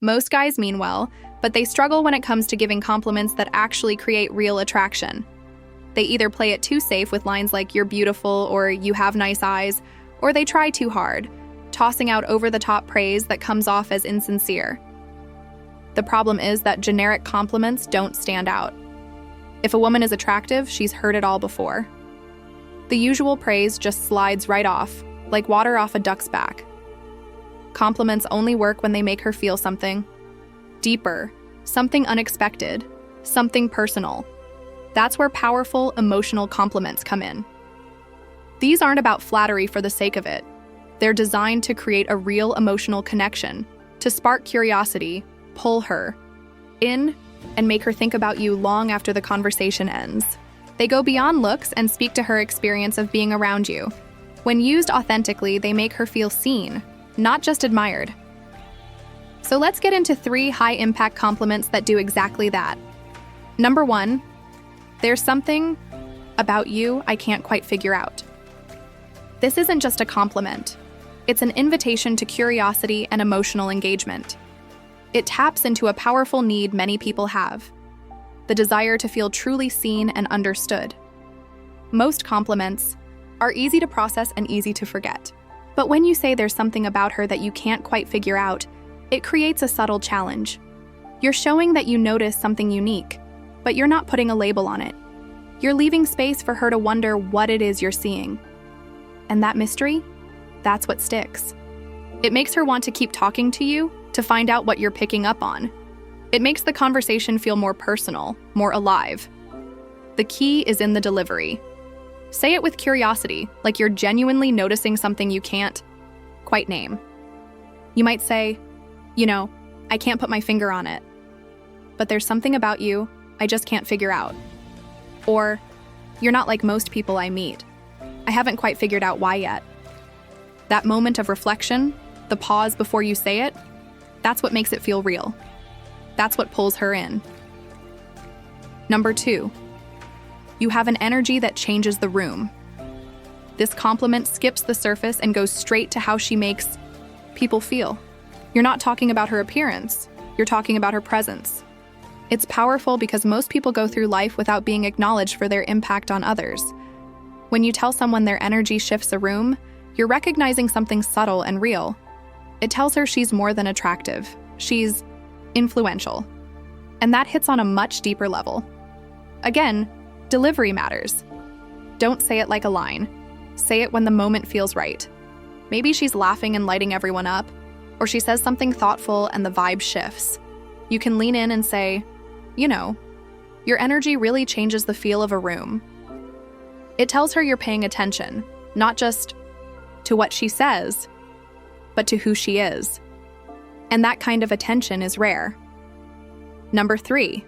Most guys mean well, but they struggle when it comes to giving compliments that actually create real attraction. They either play it too safe with lines like "you're beautiful" or "you have nice eyes," or they try too hard, tossing out over-the-top praise that comes off as insincere. The problem is that generic compliments don't stand out. If a woman is attractive, she's heard it all before. The usual praise just slides right off, like water off a duck's back. Compliments only work when they make her feel something deeper, something unexpected, something personal. That's where powerful, emotional compliments come in. These aren't about flattery for the sake of it. They're designed to create a real emotional connection, to spark curiosity, pull her in, and make her think about you long after the conversation ends. They go beyond looks and speak to her experience of being around you. When used authentically, they make her feel seen, not just admired. So let's get into 3 high-impact compliments that do exactly that. Number 1, there's something about you I can't quite figure out. This isn't just a compliment. It's an invitation to curiosity and emotional engagement. It taps into a powerful need many people have, the desire to feel truly seen and understood. Most compliments are easy to process and easy to forget. But when you say there's something about her that you can't quite figure out, it creates a subtle challenge. You're showing that you notice something unique, but you're not putting a label on it. You're leaving space for her to wonder what it is you're seeing. And that mystery, that's what sticks. It makes her want to keep talking to you to find out what you're picking up on. It makes the conversation feel more personal, more alive. The key is in the delivery. Say it with curiosity, like you're genuinely noticing something you can't quite name. You might say, I can't put my finger on it, but there's something about you I just can't figure out. Or, you're not like most people I meet. I haven't quite figured out why yet. That moment of reflection, the pause before you say it, that's what makes it feel real. That's what pulls her in. Number 2, you have an energy that changes the room. This compliment skips the surface and goes straight to how she makes people feel. You're not talking about her appearance, you're talking about her presence. It's powerful because most people go through life without being acknowledged for their impact on others. When you tell someone their energy shifts a room, you're recognizing something subtle and real. It tells her she's more than attractive. She's influential. And that hits on a much deeper level. Again, delivery matters. Don't say it like a line. Say it when the moment feels right. Maybe she's laughing and lighting everyone up, or she says something thoughtful and the vibe shifts. You can lean in and say, your energy really changes the feel of a room. It tells her you're paying attention, not just to what she says, but to who she is. And that kind of attention is rare. Number 3,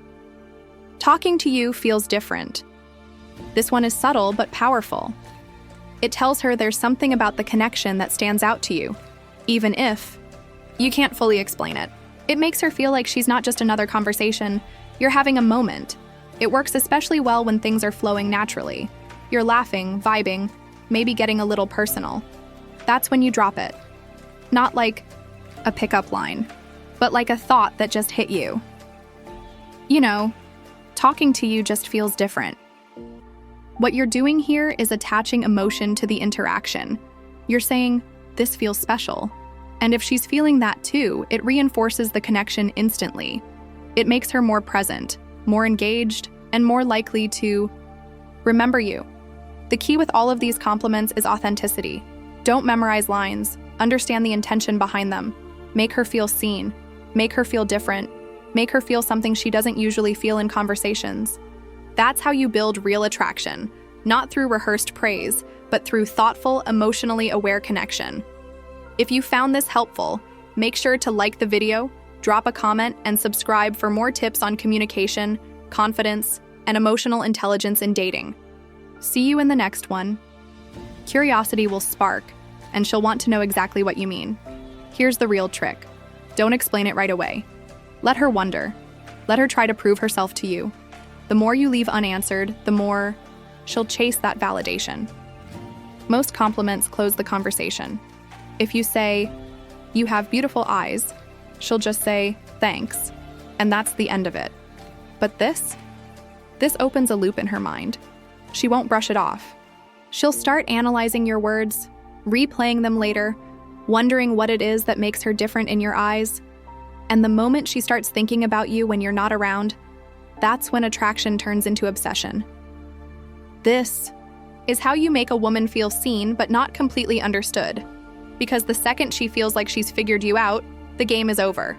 talking to you feels different. This one is subtle but powerful. It tells her there's something about the connection that stands out to you, even if you can't fully explain it. It makes her feel like she's not just another conversation, you're having a moment. It works especially well when things are flowing naturally. You're laughing, vibing, maybe getting a little personal. That's when you drop it. Not like a pickup line, but like a thought that just hit you. Talking to you just feels different. What you're doing here is attaching emotion to the interaction. You're saying, this feels special. And if she's feeling that too, it reinforces the connection instantly. It makes her more present, more engaged, and more likely to remember you. The key with all of these compliments is authenticity. Don't memorize lines. Understand the intention behind them. Make her feel seen. Make her feel different. Make her feel something she doesn't usually feel in conversations. That's how you build real attraction, not through rehearsed praise, but through thoughtful, emotionally aware connection. If you found this helpful, make sure to like the video, drop a comment, and subscribe for more tips on communication, confidence, and emotional intelligence in dating. See you in the next one. Curiosity will spark, and she'll want to know exactly what you mean. Here's the real trick. Don't explain it right away. Let her wonder. Let her try to prove herself to you. The more you leave unanswered, the more she'll chase that validation. Most compliments close the conversation. If you say, "You have beautiful eyes," she'll just say, "Thanks," and that's the end of it. But this opens a loop in her mind. She won't brush it off. She'll start analyzing your words, replaying them later, wondering what it is that makes her different in your eyes. And the moment she starts thinking about you when you're not around, that's when attraction turns into obsession. This is how you make a woman feel seen but not completely understood. Because the second she feels like she's figured you out, the game is over.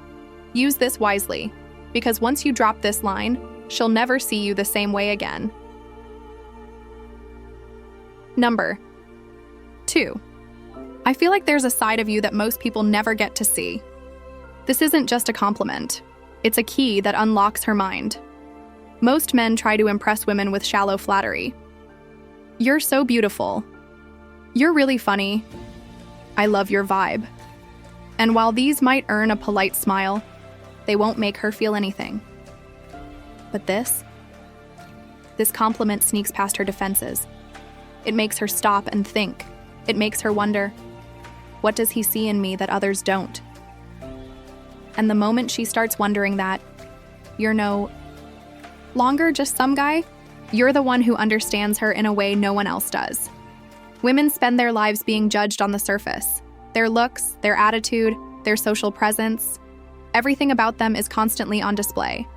Use this wisely, because once you drop this line, she'll never see you the same way again. Number 2. I feel like there's a side of you that most people never get to see. This isn't just a compliment. It's a key that unlocks her mind. Most men try to impress women with shallow flattery. "You're so beautiful. You're really funny. I love your vibe." And while these might earn a polite smile, they won't make her feel anything. But this compliment sneaks past her defenses. It makes her stop and think. It makes her wonder, what does he see in me that others don't? And the moment she starts wondering that, you're no longer just some guy, you're the one who understands her in a way no one else does. Women spend their lives being judged on the surface. Their looks, their attitude, their social presence, everything about them is constantly on display.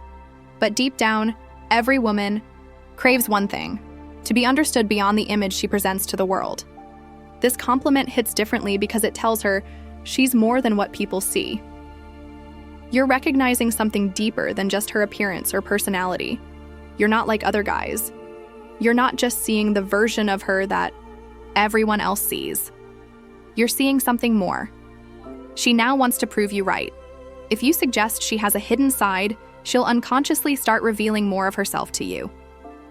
But deep down, every woman craves one thing: to be understood beyond the image she presents to the world. This compliment hits differently because it tells her she's more than what people see. You're recognizing something deeper than just her appearance or personality. You're not like other guys. You're not just seeing the version of her that everyone else sees. You're seeing something more. She now wants to prove you right. If you suggest she has a hidden side, she'll unconsciously start revealing more of herself to you.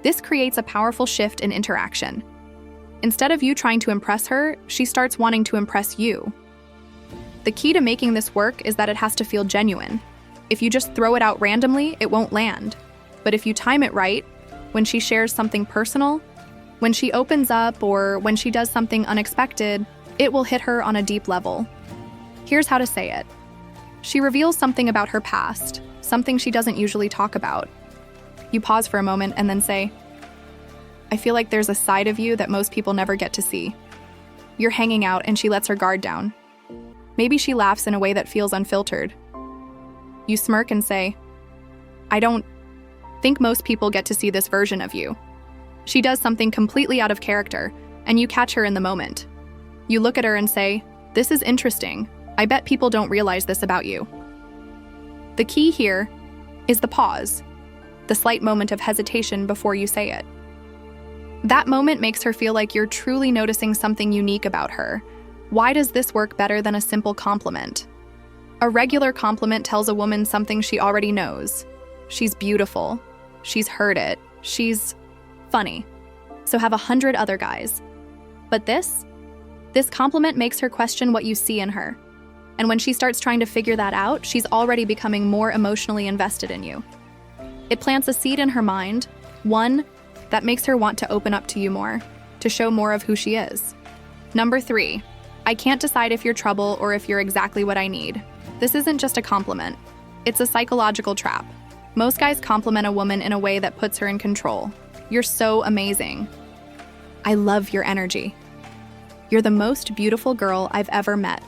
This creates a powerful shift in interaction. Instead of you trying to impress her, she starts wanting to impress you. The key to making this work is that it has to feel genuine. If you just throw it out randomly, it won't land. But if you time it right, when she shares something personal, when she opens up, or when she does something unexpected, it will hit her on a deep level. Here's how to say it. She reveals something about her past, something she doesn't usually talk about. You pause for a moment and then say, "I feel like there's a side of you that most people never get to see." You're hanging out and she lets her guard down. Maybe she laughs in a way that feels unfiltered. You smirk and say, "I don't think most people get to see this version of you." She does something completely out of character, and you catch her in the moment. You look at her and say, "This is interesting. I bet people don't realize this about you." The key here is the pause, the slight moment of hesitation before you say it. That moment makes her feel like you're truly noticing something unique about her. Why does this work better than a simple compliment? A regular compliment tells a woman something she already knows. She's beautiful. She's heard it. She's funny. So have 100 other guys. But this compliment makes her question what you see in her. And when she starts trying to figure that out, she's already becoming more emotionally invested in you. It plants a seed in her mind, one that makes her want to open up to you more, to show more of who she is. Number 3, I can't decide if you're trouble or if you're exactly what I need. This isn't just a compliment. It's a psychological trap. Most guys compliment a woman in a way that puts her in control. "You're so amazing." "I love your energy." "You're the most beautiful girl I've ever met."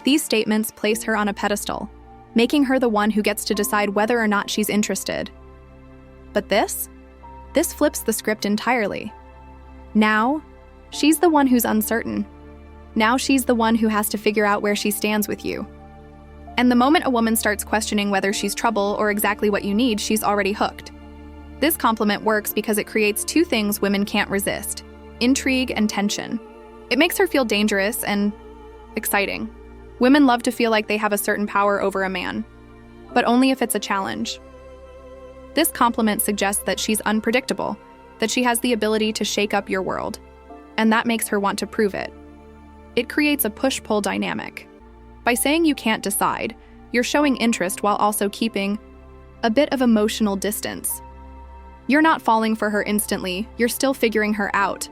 These statements place her on a pedestal, making her the one who gets to decide whether or not she's interested. But this flips the script entirely. Now, she's the one who's uncertain. Now she's the one who has to figure out where she stands with you. And the moment a woman starts questioning whether she's trouble or exactly what you need, she's already hooked. This compliment works because it creates two things women can't resist: intrigue and tension. It makes her feel dangerous and exciting. Women love to feel like they have a certain power over a man, but only if it's a challenge. This compliment suggests that she's unpredictable, that she has the ability to shake up your world, and that makes her want to prove it. It creates a push-pull dynamic. By saying you can't decide, you're showing interest while also keeping a bit of emotional distance. You're not falling for her instantly, you're still figuring her out,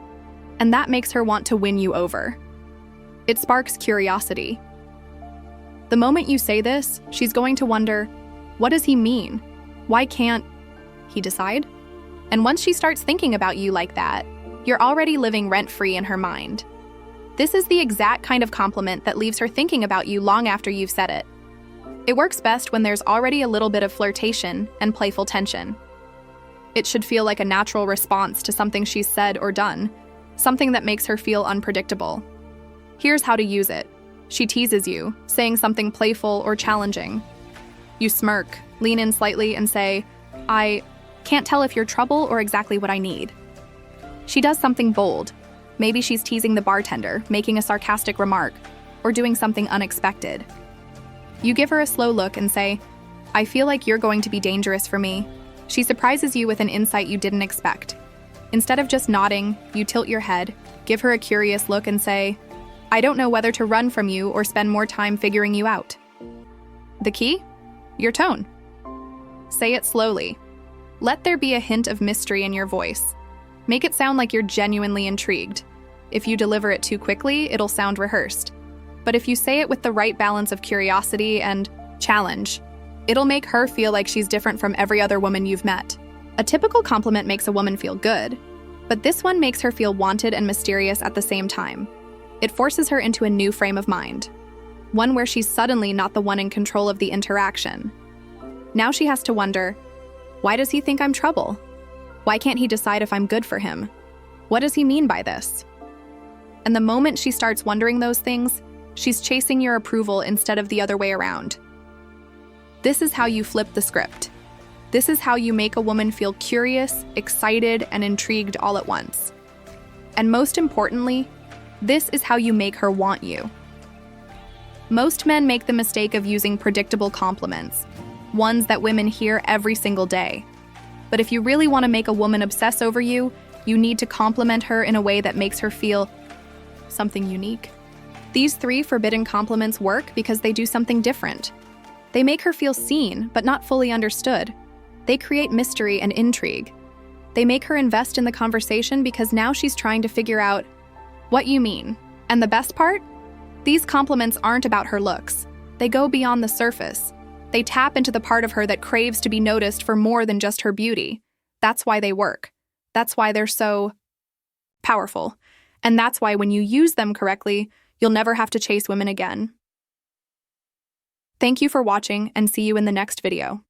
and that makes her want to win you over. It sparks curiosity. The moment you say this, she's going to wonder, what does he mean? Why can't he decide? And once she starts thinking about you like that, you're already living rent-free in her mind. This is the exact kind of compliment that leaves her thinking about you long after you've said it. It works best when there's already a little bit of flirtation and playful tension. It should feel like a natural response to something she's said or done, something that makes her feel unpredictable. Here's how to use it. She teases you, saying something playful or challenging. You smirk, lean in slightly, and say, I can't tell if you're trouble or exactly what I need. She does something bold. Maybe she's teasing the bartender, making a sarcastic remark, or doing something unexpected. You give her a slow look and say, I feel like you're going to be dangerous for me. She surprises you with an insight you didn't expect. Instead of just nodding, you tilt your head, give her a curious look and say, I don't know whether to run from you or spend more time figuring you out. The key? Your tone. Say it slowly. Let there be a hint of mystery in your voice. Make it sound like you're genuinely intrigued. If you deliver it too quickly, it'll sound rehearsed. But if you say it with the right balance of curiosity and challenge, it'll make her feel like she's different from every other woman you've met. A typical compliment makes a woman feel good, but this one makes her feel wanted and mysterious at the same time. It forces her into a new frame of mind, one where she's suddenly not the one in control of the interaction. Now she has to wonder, why does he think I'm trouble? Why can't he decide if I'm good for him? What does he mean by this? And the moment she starts wondering those things, she's chasing your approval instead of the other way around. This is how you flip the script. This is how you make a woman feel curious, excited, and intrigued all at once. And most importantly, this is how you make her want you. Most men make the mistake of using predictable compliments, ones that women hear every single day. But if you really want to make a woman obsess over you, you need to compliment her in a way that makes her feel something unique. These 3 forbidden compliments work because they do something different. They make her feel seen, but not fully understood. They create mystery and intrigue. They make her invest in the conversation because now she's trying to figure out what you mean. And the best part? These compliments aren't about her looks. They go beyond the surface. They tap into the part of her that craves to be noticed for more than just her beauty. That's why they work. That's why they're so powerful. And that's why when you use them correctly, you'll never have to chase women again. Thank you for watching, and see you in the next video.